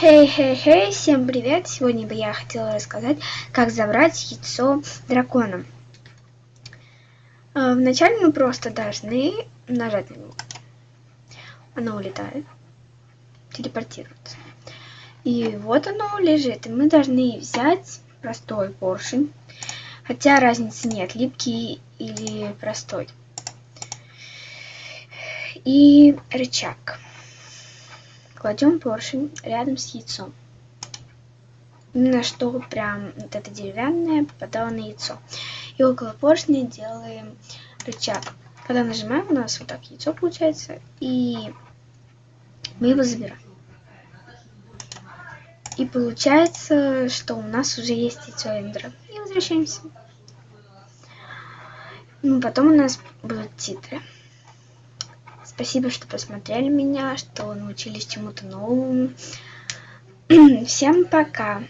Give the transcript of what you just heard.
Хей, всем привет! Сегодня бы я хотела рассказать, как забрать яйцо дракона. Вначале мы просто должны нажать на него. Оно улетает, телепортируется. И вот оно лежит. И мы должны взять простой поршень. Хотя разницы нет, липкий или простой. И рычаг. Кладем поршень рядом с яйцом. Именно что прям вот это деревянное попадало на яйцо. И около поршня делаем рычаг. Когда нажимаем, у нас вот так яйцо получается, и мы его забираем. И получается, что у нас уже есть яйцо эндера. И возвращаемся. Потом у нас будут титры. Спасибо, что посмотрели меня, что научились чему-то новому. Всем пока!